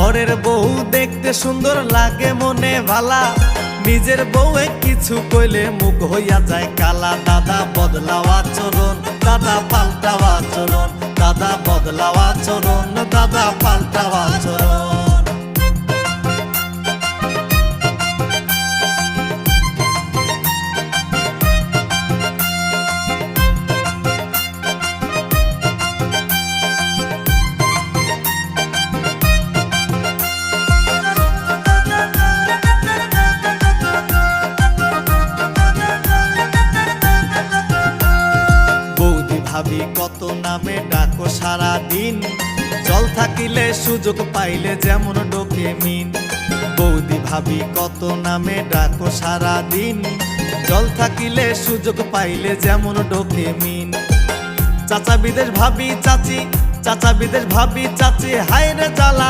পরের বউ দেখতে সুন্দর লাগে মনে ভালা, নিজের বউয়ে কিছু কইলে মুখ হইয়া যায় কালা। দাদা বদলাও আচরণ, দাদা পাল্টাও আচরণ, দাদা বদলাও আচরণ, দাদা পাল্টাও আচরণ। ভাবি কত নামে ডাকো সারা দিন, জল থাকিলে সুযোগ পাইলে যেমন ডোকে মিন। বৌদি ভাবি কত নামে ডাকো সারা দিন, জল থাকিলে সুযোগ পাইলে যেমন ডোকে মিন। চাচা বিদেশ ভাবি চাচি, চাচা বিদেশ ভাবি চাচি, হায় রে জ্বালা।